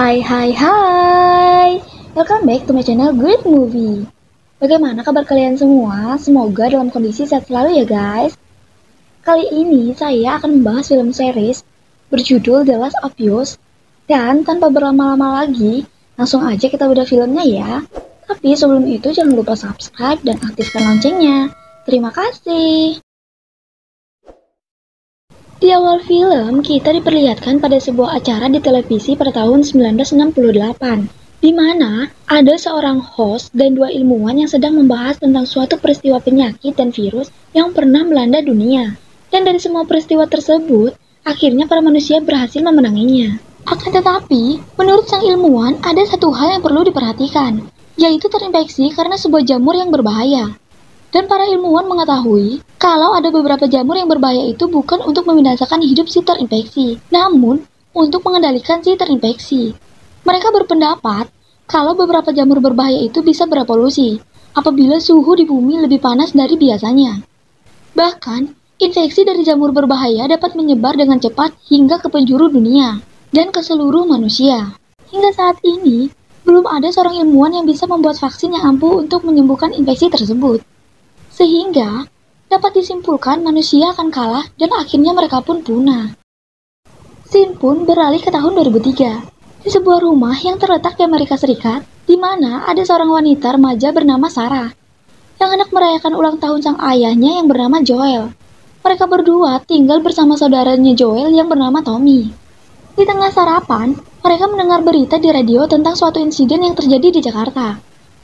Hai, welcome back to my channel Great Movie. Bagaimana kabar kalian semua? Semoga dalam kondisi sehat selalu ya guys. Kali ini saya akan membahas film series berjudul The Last of Us. Dan tanpa berlama-lama lagi, langsung aja kita udah filmnya ya. Tapi sebelum itu jangan lupa subscribe dan aktifkan loncengnya. Terima kasih. Di awal film, kita diperlihatkan pada sebuah acara di televisi pada tahun 1968, di mana ada seorang host dan dua ilmuwan yang sedang membahas tentang suatu peristiwa penyakit dan virus yang pernah melanda dunia. Dan dari semua peristiwa tersebut, akhirnya para manusia berhasil memenanginya. Akan tetapi, menurut sang ilmuwan, ada satu hal yang perlu diperhatikan, yaitu terinfeksi karena sebuah jamur yang berbahaya. Dan para ilmuwan mengetahui kalau ada beberapa jamur yang berbahaya itu bukan untuk membinasakan hidup si terinfeksi, namun untuk mengendalikan si terinfeksi. Mereka berpendapat kalau beberapa jamur berbahaya itu bisa berevolusi apabila suhu di bumi lebih panas dari biasanya. Bahkan, infeksi dari jamur berbahaya dapat menyebar dengan cepat hingga ke penjuru dunia dan ke seluruh manusia. Hingga saat ini, belum ada seorang ilmuwan yang bisa membuat vaksin yang ampuh untuk menyembuhkan infeksi tersebut. Sehingga dapat disimpulkan manusia akan kalah dan akhirnya mereka pun punah. Scene pun beralih ke tahun 2003, di sebuah rumah yang terletak di Amerika Serikat, di mana ada seorang wanita remaja bernama Sarah, yang hendak merayakan ulang tahun sang ayahnya yang bernama Joel. Mereka berdua tinggal bersama saudaranya Joel yang bernama Tommy. Di tengah sarapan, mereka mendengar berita di radio tentang suatu insiden yang terjadi di Jakarta.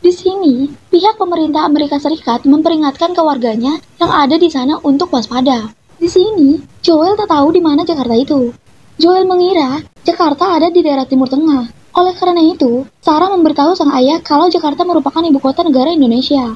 Di sini, pihak pemerintah Amerika Serikat memperingatkan ke warganya yang ada di sana untuk waspada. Di sini, Joel tak tahu di mana Jakarta itu. Joel mengira Jakarta ada di daerah Timur Tengah. Oleh karena itu, Sarah memberitahu sang ayah kalau Jakarta merupakan ibu kota negara Indonesia.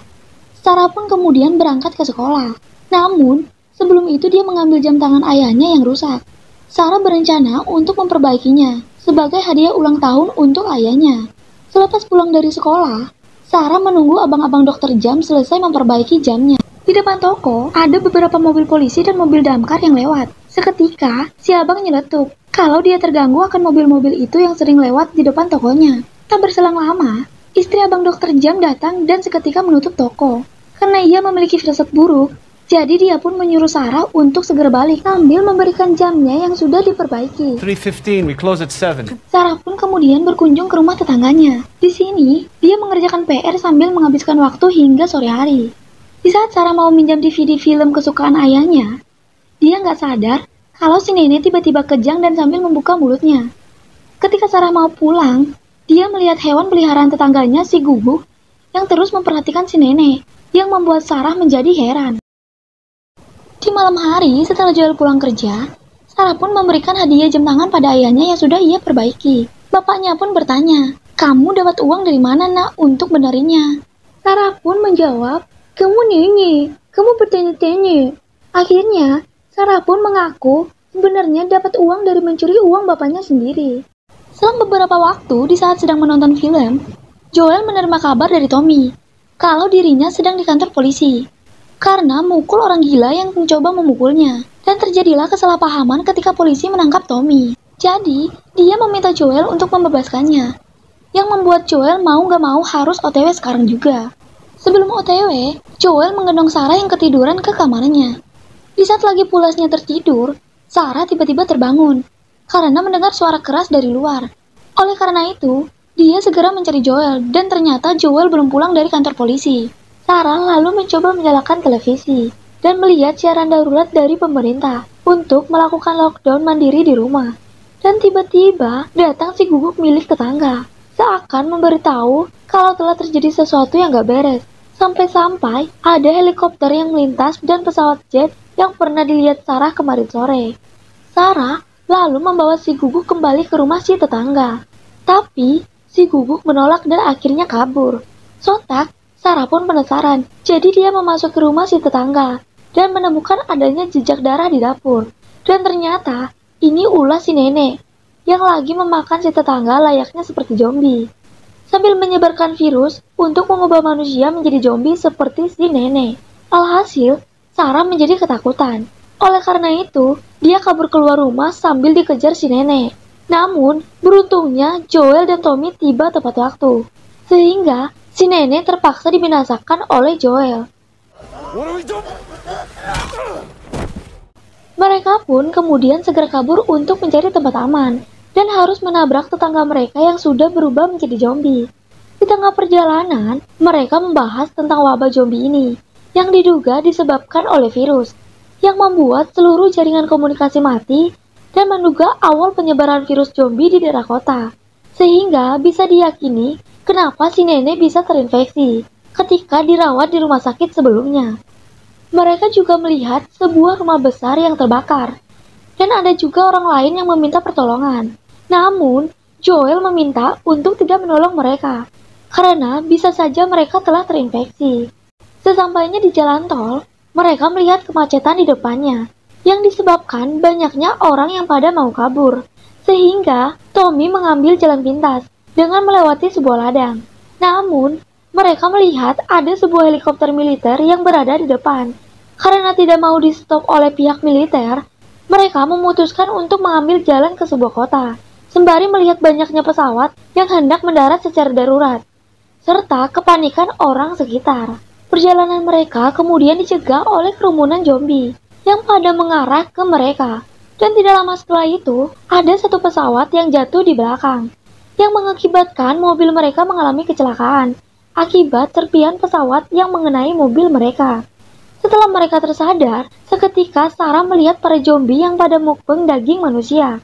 Sarah pun kemudian berangkat ke sekolah. Namun, sebelum itu dia mengambil jam tangan ayahnya yang rusak. Sarah berencana untuk memperbaikinya sebagai hadiah ulang tahun untuk ayahnya. Selepas pulang dari sekolah, Sarah menunggu abang-abang dokter jam selesai memperbaiki jamnya. Di depan toko, ada beberapa mobil polisi dan mobil damkar yang lewat. Seketika, si abang nyeletuk kalau dia terganggu akan mobil-mobil itu yang sering lewat di depan tokonya. Tak berselang lama, istri abang dokter jam datang dan seketika menutup toko. Karena ia memiliki firasat buruk, jadi dia pun menyuruh Sarah untuk segera balik sambil memberikan jamnya yang sudah diperbaiki. 3:15, we close at 7. Sarah pun kemudian berkunjung ke rumah tetangganya. Di sini, dia mengerjakan PR sambil menghabiskan waktu hingga sore hari. Di saat Sarah mau minjam DVD film kesukaan ayahnya, dia nggak sadar kalau si nenek tiba-tiba kejang dan sambil membuka mulutnya. Ketika Sarah mau pulang, dia melihat hewan peliharaan tetangganya si Guguk yang terus memperhatikan si nenek, yang membuat Sarah menjadi heran. Di malam hari, setelah Joel pulang kerja, Sarah pun memberikan hadiah jam tangan pada ayahnya yang sudah ia perbaiki. Bapaknya pun bertanya, "Kamu dapat uang dari mana, nak, untuk benerinya?" Sarah pun menjawab, "Kamu nenek, kamu bertanya-tanya." Akhirnya, Sarah pun mengaku sebenarnya dapat uang dari mencuri uang bapaknya sendiri. Selang beberapa waktu, di saat sedang menonton film, Joel menerima kabar dari Tommy kalau dirinya sedang di kantor polisi karena mukul orang gila yang mencoba memukulnya. Dan terjadilah kesalahpahaman ketika polisi menangkap Tommy. Jadi, dia meminta Joel untuk membebaskannya, yang membuat Joel mau gak mau harus OTW sekarang juga. Sebelum OTW, Joel menggendong Sarah yang ketiduran ke kamarnya. Di saat lagi pulasnya tertidur, Sarah tiba-tiba terbangun karena mendengar suara keras dari luar. Oleh karena itu, dia segera mencari Joel dan ternyata Joel belum pulang dari kantor polisi. Sarah lalu mencoba menyalakan televisi dan melihat siaran darurat dari pemerintah untuk melakukan lockdown mandiri di rumah. Dan tiba-tiba datang si Guguk milik tetangga, seakan memberitahu kalau telah terjadi sesuatu yang gak beres. Sampai-sampai ada helikopter yang melintas dan pesawat jet yang pernah dilihat Sarah kemarin sore. Sarah lalu membawa si Guguk kembali ke rumah si tetangga. Tapi si Guguk menolak dan akhirnya kabur. Sontak, Sarah pun penasaran, jadi dia memasuki rumah si tetangga dan menemukan adanya jejak darah di dapur. Dan ternyata, ini ulah si nenek yang lagi memakan si tetangga layaknya seperti zombie, sambil menyebarkan virus untuk mengubah manusia menjadi zombie seperti si nenek. Alhasil, Sarah menjadi ketakutan. Oleh karena itu, dia kabur keluar rumah sambil dikejar si nenek. Namun, beruntungnya Joel dan Tommy tiba tepat waktu, sehingga si nenek terpaksa dibinasakan oleh Joel. Mereka pun kemudian segera kabur untuk mencari tempat aman, dan harus menabrak tetangga mereka yang sudah berubah menjadi zombie. Di tengah perjalanan, mereka membahas tentang wabah zombie ini, yang diduga disebabkan oleh virus, yang membuat seluruh jaringan komunikasi mati, dan menduga awal penyebaran virus zombie di daerah kota. Sehingga bisa diyakini kenapa si nenek bisa terinfeksi ketika dirawat di rumah sakit sebelumnya. Mereka juga melihat sebuah rumah besar yang terbakar, dan ada juga orang lain yang meminta pertolongan. Namun, Joel meminta untuk tidak menolong mereka, karena bisa saja mereka telah terinfeksi. Sesampainya di jalan tol, mereka melihat kemacetan di depannya, yang disebabkan banyaknya orang yang pada mau kabur. Sehingga, Tommy mengambil jalan pintas dengan melewati sebuah ladang. Namun, mereka melihat ada sebuah helikopter militer yang berada di depan. Karena tidak mau di-stop oleh pihak militer, mereka memutuskan untuk mengambil jalan ke sebuah kota, sembari melihat banyaknya pesawat yang hendak mendarat secara darurat, serta kepanikan orang sekitar. Perjalanan mereka kemudian dicegah oleh kerumunan zombie yang pada mengarah ke mereka. Dan tidak lama setelah itu, ada satu pesawat yang jatuh di belakang, yang mengakibatkan mobil mereka mengalami kecelakaan akibat serpihan pesawat yang mengenai mobil mereka. Setelah mereka tersadar, seketika Sarah melihat para zombie yang pada mukbang daging manusia.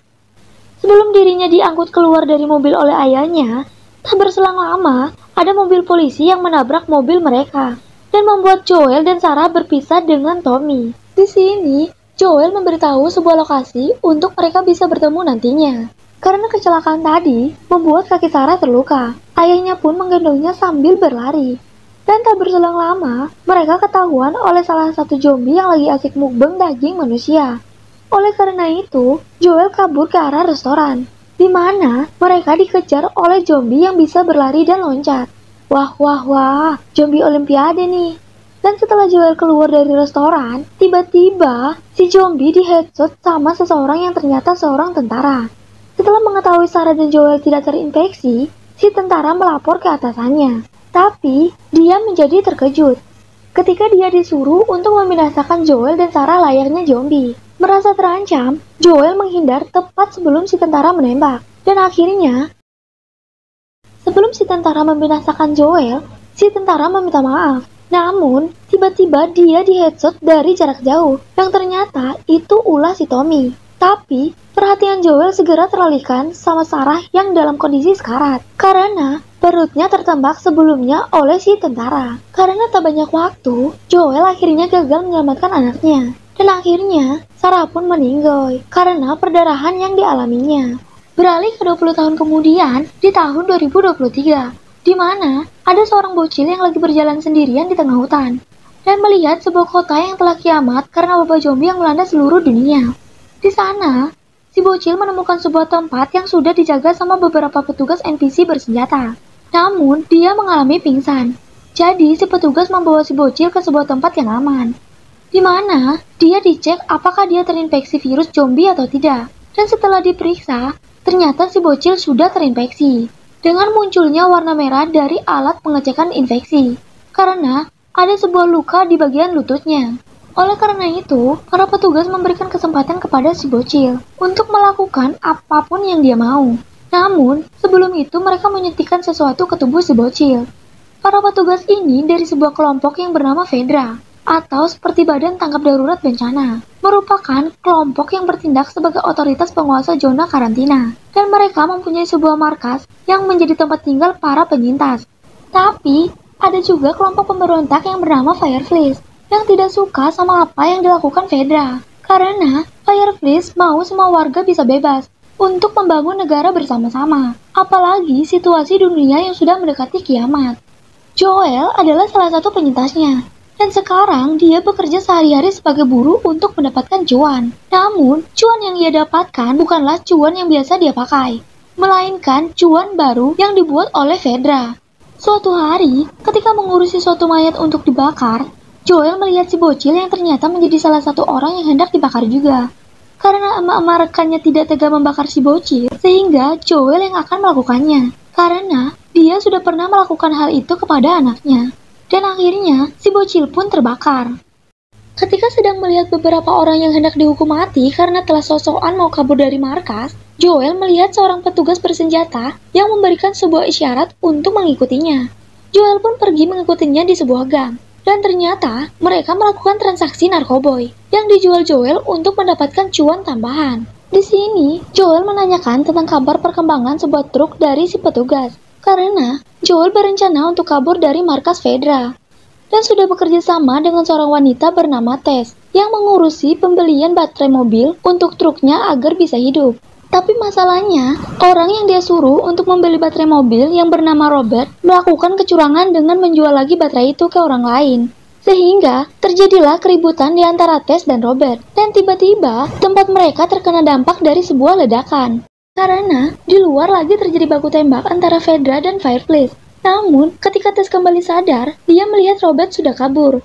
Sebelum dirinya diangkut keluar dari mobil oleh ayahnya, tak berselang lama, ada mobil polisi yang menabrak mobil mereka, dan membuat Joel dan Sarah berpisah dengan Tommy. Di sini, Joel memberitahu sebuah lokasi untuk mereka bisa bertemu nantinya. Karena kecelakaan tadi membuat kaki Sarah terluka, ayahnya pun menggendongnya sambil berlari. Dan tak berselang lama, mereka ketahuan oleh salah satu zombie yang lagi asik mukbang daging manusia. Oleh karena itu, Joel kabur ke arah restoran, di mana mereka dikejar oleh zombie yang bisa berlari dan loncat. Wah, zombie olimpiade nih. Dan setelah Joel keluar dari restoran, tiba-tiba si zombie di-headshot sama seseorang yang ternyata seorang tentara. Setelah mengetahui Sarah dan Joel tidak terinfeksi, si tentara melapor ke atasannya. Tapi, dia menjadi terkejut ketika dia disuruh untuk membinasakan Joel dan Sarah layaknya zombie. Merasa terancam, Joel menghindar tepat sebelum si tentara menembak. Dan akhirnya, sebelum si tentara membinasakan Joel, si tentara meminta maaf. Namun, tiba-tiba dia di-headshot dari jarak jauh, yang ternyata itu ulah si Tommy. Tapi, perhatian Joel segera teralihkan sama Sarah yang dalam kondisi sekarat, karena perutnya tertembak sebelumnya oleh si tentara. Karena tak banyak waktu, Joel akhirnya gagal menyelamatkan anaknya. Dan akhirnya, Sarah pun meninggal karena perdarahan yang dialaminya. Beralih ke 20 tahun kemudian, di tahun 2023, di mana ada seorang bocil yang lagi berjalan sendirian di tengah hutan, dan melihat sebuah kota yang telah kiamat karena wabah zombie yang melanda seluruh dunia. Di sana, si bocil menemukan sebuah tempat yang sudah dijaga sama beberapa petugas NPC bersenjata. Namun, dia mengalami pingsan. Jadi, si petugas membawa si bocil ke sebuah tempat yang aman, di mana dia dicek apakah dia terinfeksi virus zombie atau tidak. Dan setelah diperiksa, ternyata si bocil sudah terinfeksi dengan munculnya warna merah dari alat pengecekan infeksi, karena ada sebuah luka di bagian lututnya. Oleh karena itu, para petugas memberikan kesempatan kepada si bocil untuk melakukan apapun yang dia mau. Namun, sebelum itu mereka menyuntikkan sesuatu ke tubuh si bocil. Para petugas ini dari sebuah kelompok yang bernama Fedra, atau seperti Badan Tanggap Darurat Bencana, merupakan kelompok yang bertindak sebagai otoritas penguasa zona karantina, dan mereka mempunyai sebuah markas yang menjadi tempat tinggal para penyintas. Tapi, ada juga kelompok pemberontak yang bernama Fireflies, yang tidak suka sama apa yang dilakukan Fedra, karena Fireflies mau semua warga bisa bebas untuk membangun negara bersama-sama, apalagi situasi dunia yang sudah mendekati kiamat. Joel adalah salah satu penyintasnya, dan sekarang dia bekerja sehari-hari sebagai buruh untuk mendapatkan cuan. Namun, cuan yang ia dapatkan bukanlah cuan yang biasa dia pakai, melainkan cuan baru yang dibuat oleh Fedra. Suatu hari, ketika mengurusi suatu mayat untuk dibakar, Joel melihat si bocil yang ternyata menjadi salah satu orang yang hendak dibakar juga. Karena emak-emak rekannya tidak tega membakar si bocil, sehingga Joel yang akan melakukannya. Karena dia sudah pernah melakukan hal itu kepada anaknya. Dan akhirnya, si bocil pun terbakar. Ketika sedang melihat beberapa orang yang hendak dihukum mati karena telah sosokan mau kabur dari markas, Joel melihat seorang petugas bersenjata yang memberikan sebuah isyarat untuk mengikutinya. Joel pun pergi mengikutinya di sebuah gang. Dan ternyata mereka melakukan transaksi narkoboy yang dijual Joel untuk mendapatkan cuan tambahan. Di sini, Joel menanyakan tentang kabar perkembangan sebuah truk dari si petugas. Karena Joel berencana untuk kabur dari markas Fedra. Dan sudah bekerja sama dengan seorang wanita bernama Tess yang mengurusi pembelian baterai mobil untuk truknya agar bisa hidup. Tapi masalahnya, orang yang dia suruh untuk membeli baterai mobil yang bernama Robert melakukan kecurangan dengan menjual lagi baterai itu ke orang lain. Sehingga terjadilah keributan di antara Tess dan Robert. Dan tiba-tiba tempat mereka terkena dampak dari sebuah ledakan. Karena di luar lagi terjadi baku tembak antara Fedra dan Fireplace. Namun ketika Tess kembali sadar, dia melihat Robert sudah kabur.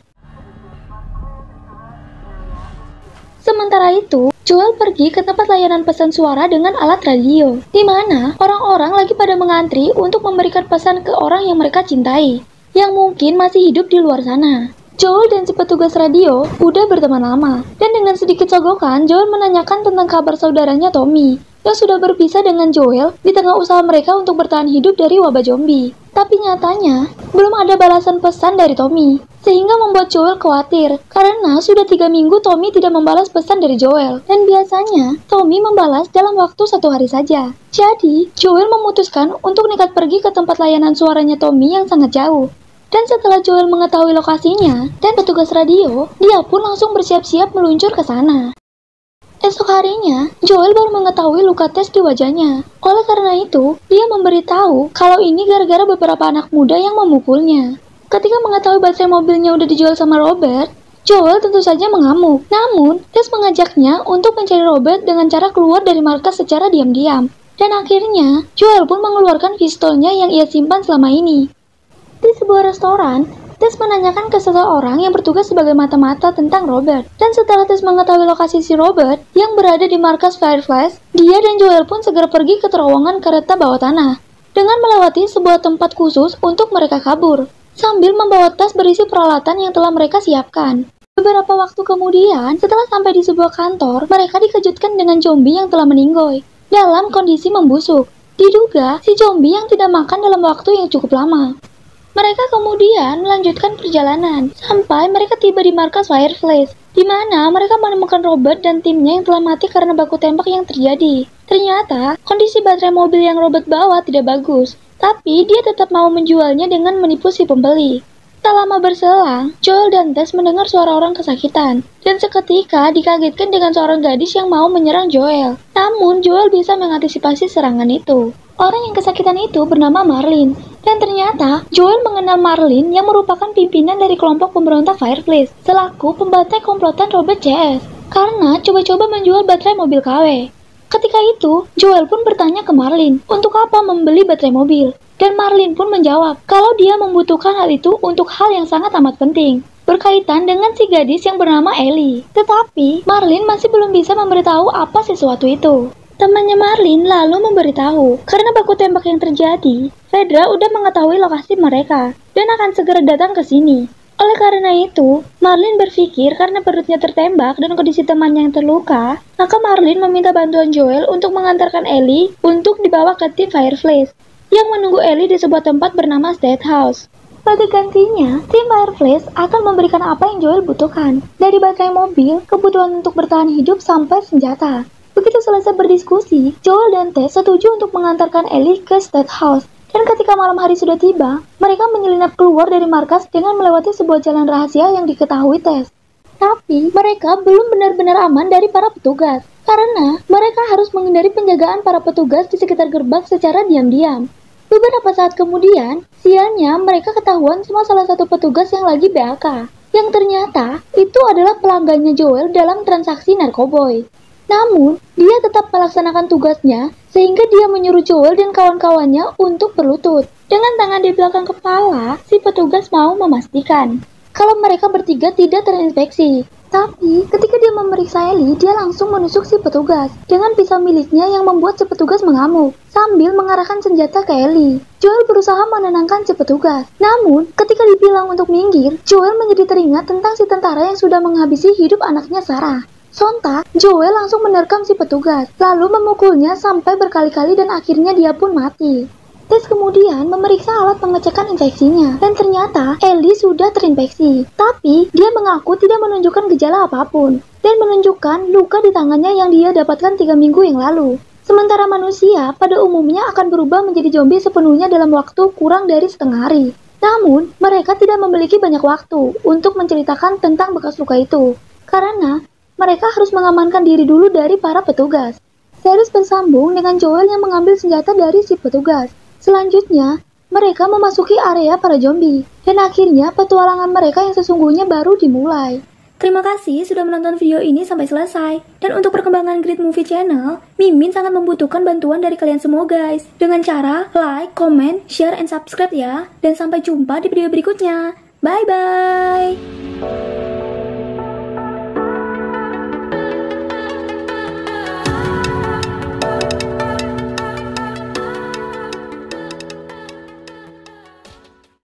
Sementara itu, Joel pergi ke tempat layanan pesan suara dengan alat radio, di mana orang-orang lagi pada mengantri untuk memberikan pesan ke orang yang mereka cintai, yang mungkin masih hidup di luar sana. Joel dan si petugas radio udah berteman lama, dan dengan sedikit sogokan, Joel menanyakan tentang kabar saudaranya Tommy, yang sudah berpisah dengan Joel di tengah usaha mereka untuk bertahan hidup dari wabah zombie. Tapi nyatanya, belum ada balasan pesan dari Tommy, sehingga membuat Joel khawatir, karena sudah 3 minggu Tommy tidak membalas pesan dari Joel, dan biasanya Tommy membalas dalam waktu 1 hari saja. Jadi, Joel memutuskan untuk nekat pergi ke tempat layanan suaranya Tommy yang sangat jauh. Dan setelah Joel mengetahui lokasinya dan petugas radio, dia pun langsung bersiap-siap meluncur ke sana. Esok harinya, Joel baru mengetahui luka Tess di wajahnya. Oleh karena itu, dia memberitahu kalau ini gara-gara beberapa anak muda yang memukulnya. Ketika mengetahui baterai mobilnya udah dijual sama Robert, Joel tentu saja mengamuk. Namun, Tess mengajaknya untuk mencari Robert dengan cara keluar dari markas secara diam-diam. Dan akhirnya, Joel pun mengeluarkan pistolnya yang ia simpan selama ini. Di sebuah restoran, Tess menanyakan ke seseorang yang bertugas sebagai mata-mata tentang Robert. Dan setelah Tess mengetahui lokasi si Robert yang berada di markas Fireflies, dia dan Joel pun segera pergi ke terowongan kereta bawah tanah dengan melewati sebuah tempat khusus untuk mereka kabur, sambil membawa tas berisi peralatan yang telah mereka siapkan. Beberapa waktu kemudian, setelah sampai di sebuah kantor, mereka dikejutkan dengan zombie yang telah meninggoy dalam kondisi membusuk. Diduga si zombie yang tidak makan dalam waktu yang cukup lama. Mereka kemudian melanjutkan perjalanan sampai mereka tiba di markas Fireflies, di mana mereka menemukan Robert dan timnya yang telah mati karena baku tembak yang terjadi. Ternyata, kondisi baterai mobil yang Robert bawa tidak bagus, tapi dia tetap mau menjualnya dengan menipu si pembeli. Tak lama berselang, Joel dan Tess mendengar suara orang kesakitan, dan seketika dikagetkan dengan seorang gadis yang mau menyerang Joel. Namun, Joel bisa mengantisipasi serangan itu. Orang yang kesakitan itu bernama Marlin, dan ternyata Joel mengenal Marlin yang merupakan pimpinan dari kelompok pemberontak Fireflies, selaku pembantai komplotan Robert CS, karena coba-coba menjual baterai mobil KW. Ketika itu, Joel pun bertanya ke Marlin untuk apa membeli baterai mobil, dan Marlin pun menjawab kalau dia membutuhkan hal itu untuk hal yang sangat amat penting, berkaitan dengan si gadis yang bernama Ellie. Tetapi, Marlin masih belum bisa memberitahu apa sesuatu itu. Temannya Marlin lalu memberitahu, karena baku tembak yang terjadi, Fedra udah mengetahui lokasi mereka, dan akan segera datang ke sini. Oleh karena itu, Marlin berpikir karena perutnya tertembak dan kondisi temannya yang terluka, maka Marlin meminta bantuan Joel untuk mengantarkan Ellie untuk dibawa ke tim Fireflies, yang menunggu Ellie di sebuah tempat bernama State House. Pada gantinya, tim Fireflies akan memberikan apa yang Joel butuhkan, dari baterai mobil, kebutuhan untuk bertahan hidup, sampai senjata. Begitu selesai berdiskusi, Joel dan Tess setuju untuk mengantarkan Ellie ke State House. Dan ketika malam hari sudah tiba, mereka menyelinap keluar dari markas dengan melewati sebuah jalan rahasia yang diketahui Tess. Tapi mereka belum benar-benar aman dari para petugas, karena mereka harus menghindari penjagaan para petugas di sekitar gerbang secara diam-diam. Beberapa saat kemudian, sialnya mereka ketahuan sama salah satu petugas yang lagi BAK, yang ternyata itu adalah pelanggannya Joel dalam transaksi narkoboy. Namun, dia tetap melaksanakan tugasnya, sehingga dia menyuruh Joel dan kawan-kawannya untuk berlutut. Dengan tangan di belakang kepala, si petugas mau memastikan kalau mereka bertiga tidak terinfeksi. Tapi, ketika dia memeriksa Ellie, dia langsung menusuk si petugas dengan pisau miliknya yang membuat si petugas mengamuk, sambil mengarahkan senjata ke Ellie. Joel berusaha menenangkan si petugas. Namun, ketika dibilang untuk minggir, Joel menjadi teringat tentang si tentara yang sudah menghabisi hidup anaknya Sarah. Sontak, Joel langsung menerkam si petugas, lalu memukulnya sampai berkali-kali dan akhirnya dia pun mati. Tes kemudian memeriksa alat pengecekan infeksinya, dan ternyata Ellie sudah terinfeksi. Tapi, dia mengaku tidak menunjukkan gejala apapun, dan menunjukkan luka di tangannya yang dia dapatkan 3 minggu yang lalu. Sementara manusia pada umumnya akan berubah menjadi zombie sepenuhnya dalam waktu kurang dari setengah hari. Namun, mereka tidak memiliki banyak waktu untuk menceritakan tentang bekas luka itu, karena mereka harus mengamankan diri dulu dari para petugas. Series bersambung dengan Joel yang mengambil senjata dari si petugas. Selanjutnya, mereka memasuki area para zombie, dan akhirnya petualangan mereka yang sesungguhnya baru dimulai. Terima kasih sudah menonton video ini sampai selesai. Dan untuk perkembangan Great Movie Channel, Mimin sangat membutuhkan bantuan dari kalian semua guys. Dengan cara like, comment, share, and subscribe ya. Dan sampai jumpa di video berikutnya. Bye-bye!